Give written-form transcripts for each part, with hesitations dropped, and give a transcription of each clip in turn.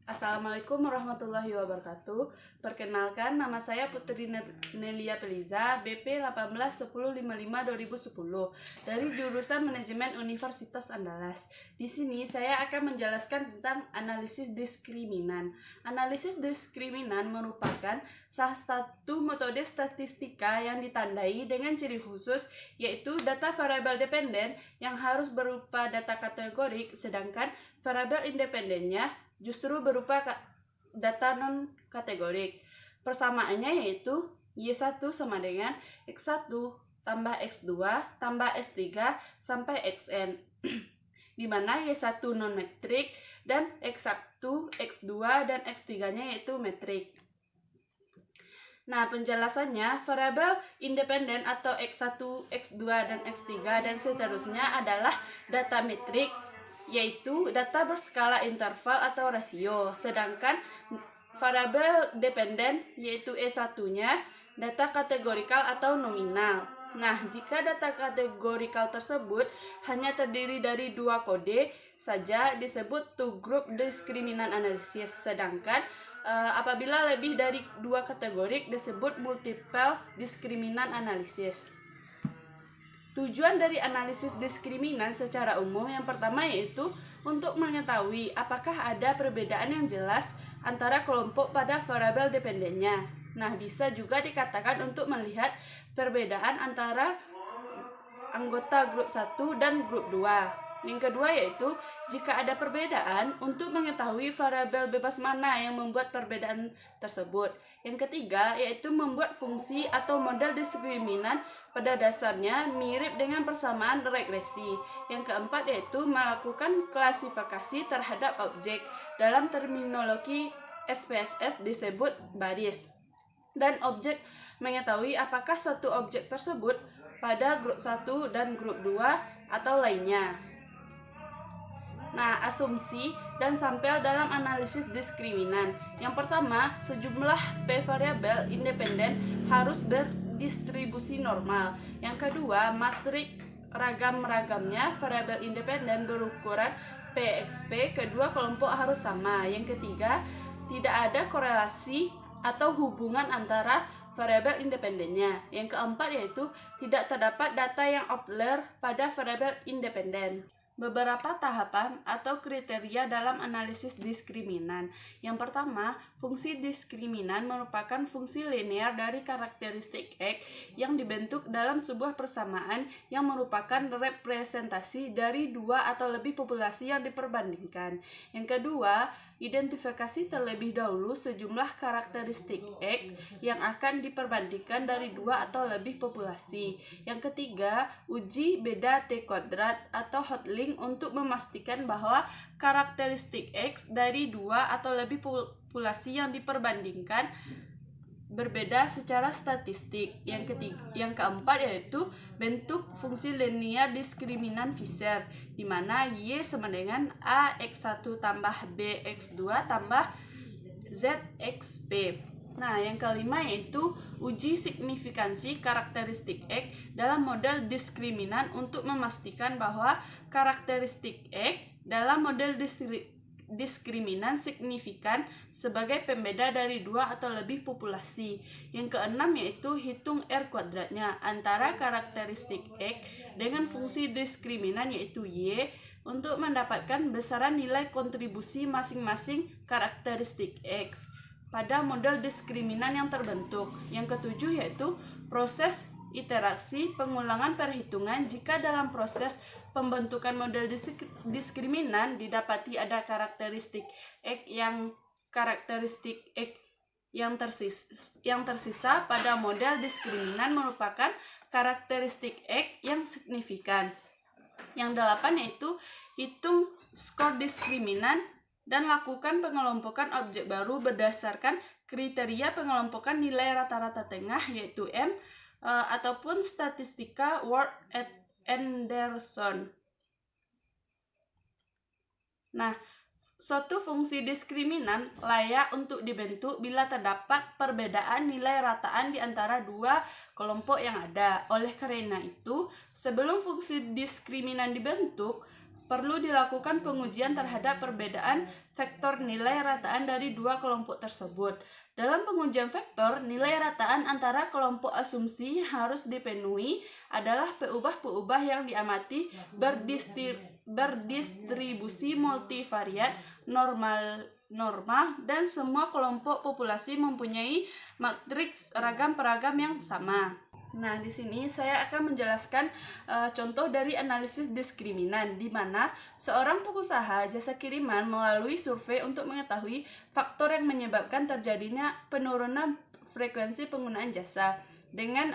Assalamualaikum warahmatullahi wabarakatuh. Perkenalkan, nama saya Putri Nelia Peliza, BP 181055-2010 dari jurusan Manajemen Universitas Andalas. Di sini saya akan menjelaskan tentang analisis diskriminan. Analisis diskriminan merupakan salah satu metode statistika yang ditandai dengan ciri khusus, yaitu data variabel dependen yang harus berupa data kategorik, sedangkan variabel independennya justru berupa data non-kategorik. Persamaannya yaitu Y1 sama dengan X1 tambah X2 tambah S3 sampai Xn, di mana Y1 non-metrik dan X1, X2, dan X3-nya yaitu metrik. Nah, penjelasannya, variabel independen atau X1, X2, dan X3, dan seterusnya adalah data metrik, yaitu data berskala interval atau rasio. Sedangkan variabel dependen, yaitu E1-nya, data kategorikal atau nominal. Nah, jika data kategorikal tersebut hanya terdiri dari 2 kode saja disebut two group diskriminan analisis, sedangkan apabila lebih dari 2 kategorik disebut multiple diskriminan analisis. Tujuan dari analisis diskriminan secara umum yang pertama yaitu untuk mengetahui apakah ada perbedaan yang jelas antara kelompok pada variabel dependennya. Nah, bisa juga dikatakan untuk melihat perbedaan antara anggota grup 1 dan grup 2. Yang kedua yaitu jika ada perbedaan untuk mengetahui variabel bebas mana yang membuat perbedaan tersebut. Yang ketiga yaitu membuat fungsi atau model diskriminan pada dasarnya mirip dengan persamaan regresi. Yang keempat yaitu melakukan klasifikasi terhadap objek. Dalam terminologi SPSS disebut baris. Dan objek mengetahui apakah suatu objek tersebut pada grup 1 dan grup 2 atau lainnya. Nah, asumsi dan sampel dalam analisis diskriminan. Yang pertama, sejumlah P variabel independen harus berdistribusi normal. Yang kedua, matrik ragam-ragamnya variabel independen berukuran PXP kedua kelompok harus sama. Yang ketiga, tidak ada korelasi atau hubungan antara variabel independennya. Yang keempat yaitu tidak terdapat data yang outlier pada variabel independen. Beberapa tahapan atau kriteria dalam analisis diskriminan. Yang pertama, fungsi diskriminan merupakan fungsi linear dari karakteristik X yang dibentuk dalam sebuah persamaan yang merupakan representasi dari 2 atau lebih populasi yang diperbandingkan. Yang kedua, identifikasi terlebih dahulu sejumlah karakteristik X yang akan diperbandingkan dari 2 atau lebih populasi. Yang ketiga, uji beda T kuadrat atau hot link untuk memastikan bahwa karakteristik X dari 2 atau lebih populasi yang diperbandingkan berbeda secara statistik. Yang keempat yaitu bentuk fungsi linear diskriminan Fisher, di mana Y sama dengan A X1 tambah B X2 tambah Z XP. Nah, yang kelima yaitu uji signifikansi karakteristik X dalam model diskriminan untuk memastikan bahwa karakteristik X dalam model diskriminan signifikan sebagai pembeda dari 2 atau lebih populasi. Yang keenam yaitu hitung R kuadratnya antara karakteristik X dengan fungsi diskriminan yaitu Y untuk mendapatkan besaran nilai kontribusi masing-masing karakteristik X pada model diskriminan yang terbentuk. Yang ketujuh yaitu proses iterasi pengulangan perhitungan jika dalam proses pembentukan model diskriminan didapati ada karakteristik X yang tersisa pada model diskriminan merupakan karakteristik X yang signifikan. Yang 8 yaitu hitung skor diskriminan dan lakukan pengelompokan objek baru berdasarkan kriteria pengelompokan nilai rata-rata tengah yaitu M ataupun statistika Ward-Anderson. Nah, suatu fungsi diskriminan layak untuk dibentuk bila terdapat perbedaan nilai rataan di antara 2 kelompok yang ada. Oleh karena itu, sebelum fungsi diskriminan dibentuk, perlu dilakukan pengujian terhadap perbedaan vektor nilai rataan dari dua kelompok tersebut. Dalam pengujian vektor, nilai rataan antara kelompok asumsi harus dipenuhi adalah peubah-peubah yang diamati berdistribusi multivariat norma dan semua kelompok populasi mempunyai matriks ragam-peragam yang sama. Nah, di sini saya akan menjelaskan contoh dari analisis diskriminan, di mana seorang pengusaha jasa kiriman melalui survei untuk mengetahui faktor yang menyebabkan terjadinya penurunan frekuensi penggunaan jasa. Dengan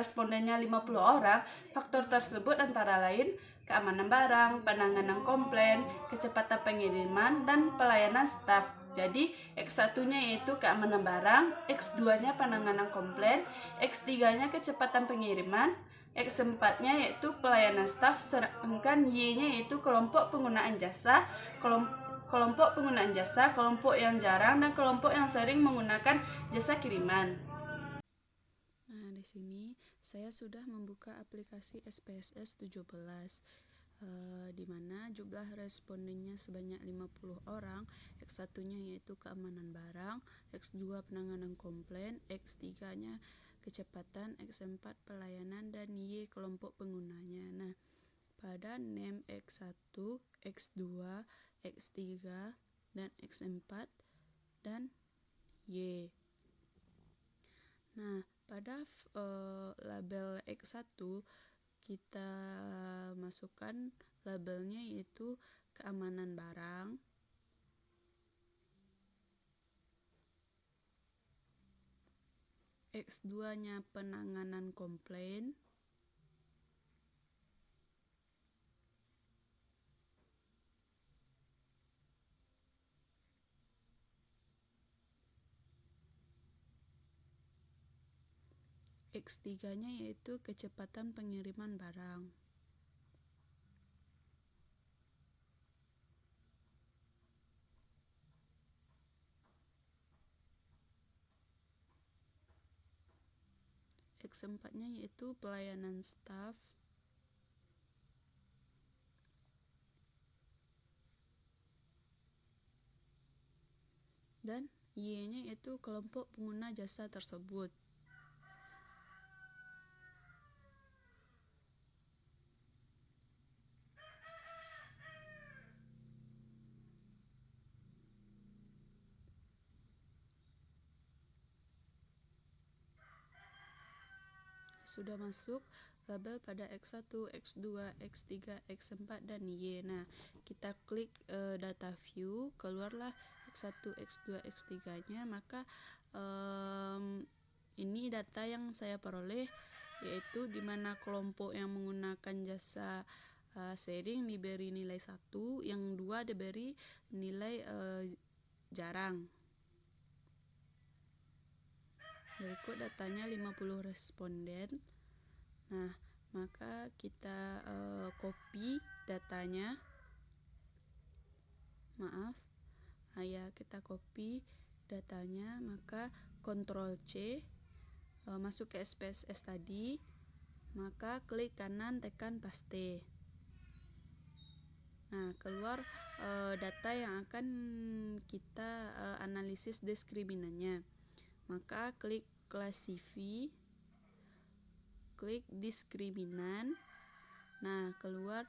respondennya 50 orang, faktor tersebut antara lain keamanan barang, penanganan komplain, kecepatan pengiriman, dan pelayanan staf. Jadi, X1-nya yaitu keamanan barang, X2-nya penanganan komplain, X3-nya kecepatan pengiriman, X4-nya yaitu pelayanan staf, sedangkan Y-nya yaitu kelompok penggunaan jasa, kelompok penggunaan jasa, kelompok yang jarang, dan kelompok yang sering menggunakan jasa kiriman. Nah, di sini saya sudah membuka aplikasi SPSS 17. Di mana jumlah respondennya sebanyak 50 orang, X1-nya yaitu keamanan barang, X2 penanganan komplain, X3-nya kecepatan, X4 pelayanan, dan Y kelompok penggunanya. Nah, pada name X1, X2, X3, dan X4 dan Y. Nah, pada label X1 kita masukkan labelnya yaitu keamanan barang, X2-nya penanganan komplain, X3-nya yaitu kecepatan pengiriman barang. X4-nya yaitu pelayanan staf. Dan Y-nya yaitu kelompok pengguna jasa tersebut. Sudah masuk label pada X1, X2, X3, X4, dan Y. Nah, kita klik data view, keluarlah X1, X2, X3-nya, maka ini data yang saya peroleh, yaitu di mana kelompok yang menggunakan jasa sharing diberi nilai 1, yang 2 diberi nilai jarang. Berikut datanya 50 responden. Nah, maka kita copy datanya. Kita copy datanya, maka Ctrl C, masuk ke SPSS tadi, maka klik kanan tekan paste. Nah, keluar data yang akan kita analisis diskriminannya. Maka klik classify, klik diskriminan. Nah, keluar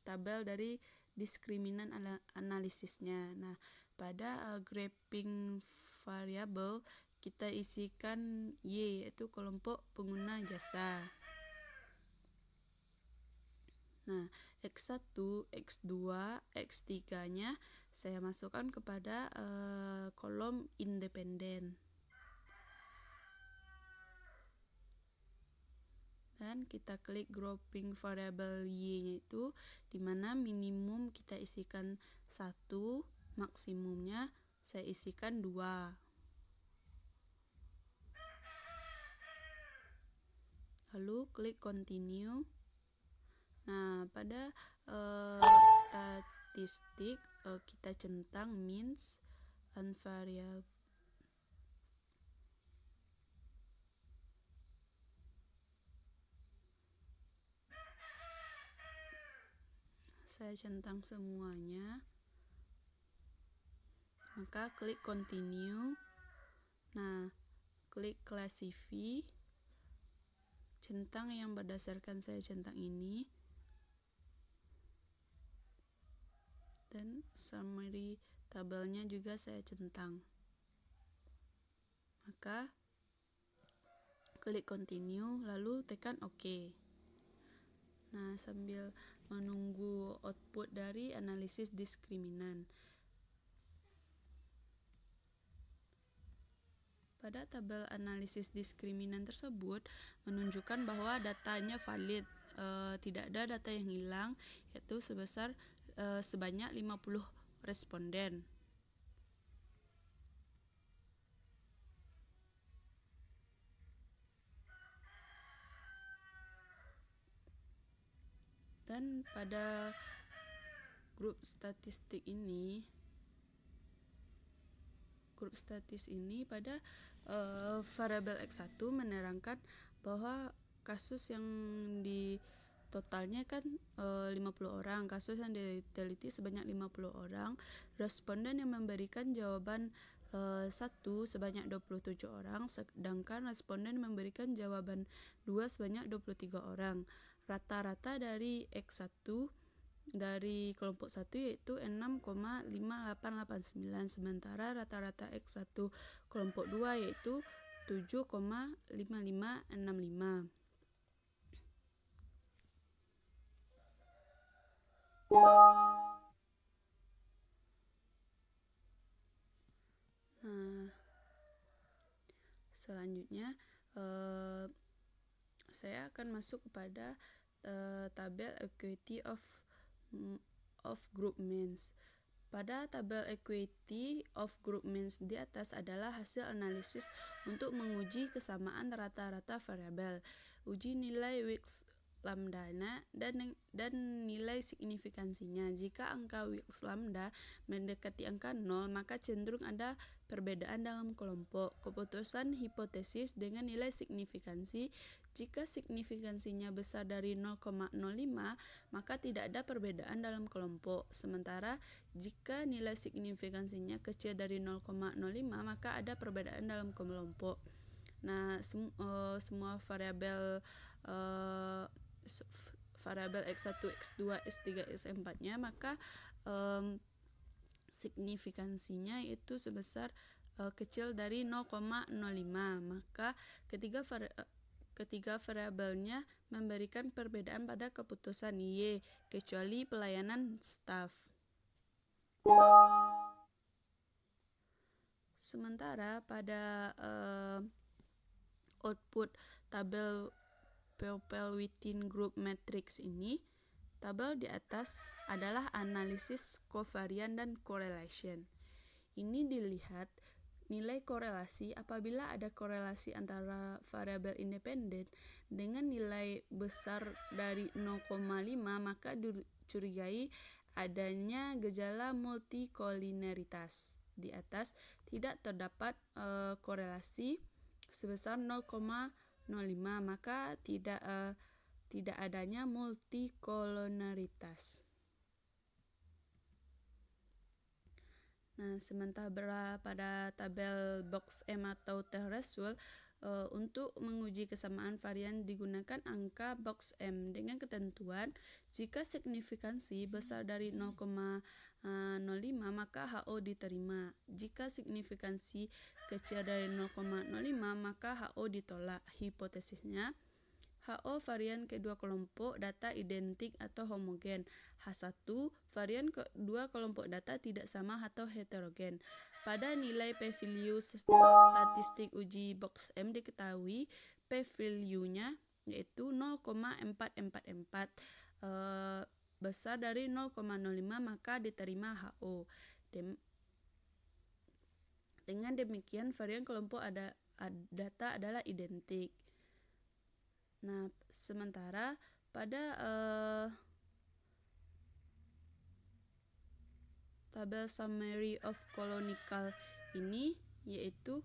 tabel dari diskriminan analisisnya. Nah, pada grouping variable kita isikan Y, yaitu kelompok pengguna jasa. Nah, X1, X2, X3-nya saya masukkan kepada kolom independen. Dan kita klik grouping variable Y-nya itu, di mana minimum kita isikan 1, maksimumnya saya isikan 2. Lalu klik continue. Nah, pada statistik kita centang means and variable. saya centang semuanya, maka klik continue. Nah, klik classify, centang yang berdasarkan saya centang ini, dan summary tabelnya juga saya centang. Maka klik continue lalu tekan OK. Nah, sambil menunggu output dari analisis diskriminan. Pada tabel analisis diskriminan tersebut menunjukkan bahwa datanya valid, tidak ada data yang hilang, yaitu sebanyak 50 responden. Dan pada grup statistik ini pada variabel X1 menerangkan bahwa kasus yang di totalnya kan 50 orang, kasus yang diteliti sebanyak 50 orang, responden yang memberikan jawaban 1 sebanyak 27 orang, sedangkan responden memberikan jawaban 2 sebanyak 23 orang. Rata-rata dari X1 dari kelompok 1 yaitu 6,5889, sementara rata-rata X1 kelompok 2 yaitu 7,5565. Nah, selanjutnya saya akan masuk kepada tabel equity of group means. Pada tabel equity of group means di atas adalah hasil analisis untuk menguji kesamaan rata-rata variabel, uji nilai Wilks lambda dan nilai signifikansinya. Jika angka Wilks lambda mendekati angka 0, maka cenderung ada perbedaan dalam kelompok. Keputusan hipotesis dengan nilai signifikansi, jika signifikansinya besar dari 0,05, maka tidak ada perbedaan dalam kelompok. Sementara jika nilai signifikansinya kecil dari 0,05, maka ada perbedaan dalam kelompok. Nah, semua variabel X1, X2, X3, X4-nya, maka signifikansinya itu sebesar kecil dari 0,05. Maka ketiga variabelnya memberikan perbedaan pada keputusan Y, kecuali pelayanan staf. Sementara pada output tabel people within group matrix ini, tabel di atas adalah analisis covarian dan correlation. Ini dilihat nilai korelasi apabila ada korelasi antara variabel independen dengan nilai besar dari 0,5, maka dicurigai adanya gejala multikolineritas. Di atas tidak terdapat korelasi sebesar 0,05, maka tidak adanya multikolonaritas. Nah, sementara pada tabel box M atau threshold, untuk menguji kesamaan varian digunakan angka box M dengan ketentuan jika signifikansi besar dari 0,05, maka HO diterima. Jika signifikansi kecil dari 0,05, maka HO ditolak. Hipotesisnya, HO varian kedua kelompok data identik atau homogen. H1 varian kedua kelompok data tidak sama atau heterogen. Pada nilai p-value statistik uji box M diketahui p-value-nya yaitu 0,444, besar dari 0,05, maka diterima HO. Dengan demikian varian kelompok data adalah identik. Nah, sementara pada tabel summary of canonical ini yaitu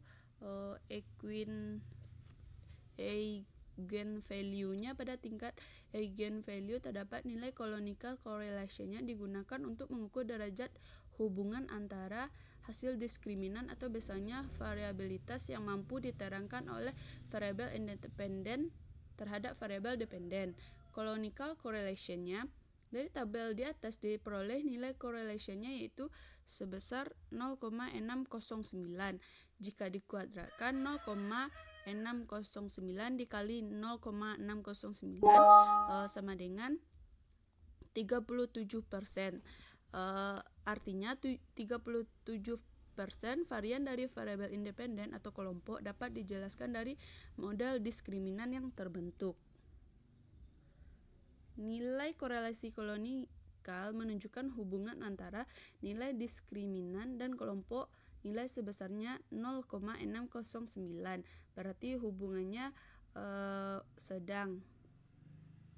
eigenvalue-nya pada tingkat eigenvalue terdapat nilai canonical correlation-nya digunakan untuk mengukur derajat hubungan antara hasil diskriminan atau besarnya variabilitas yang mampu diterangkan oleh variabel independen terhadap variabel dependen. Canonical correlation-nya dari tabel di atas diperoleh nilai correlation-nya yaitu sebesar 0,609. Jika dikuadratkan 0,609 dikali 0,609 sama dengan 37%. Artinya 37% varian dari variabel independen atau kelompok dapat dijelaskan dari model diskriminan yang terbentuk. Nilai korelasi kanonikal menunjukkan hubungan antara nilai diskriminan dan kelompok nilai sebesarnya 0,609. Berarti hubungannya sedang.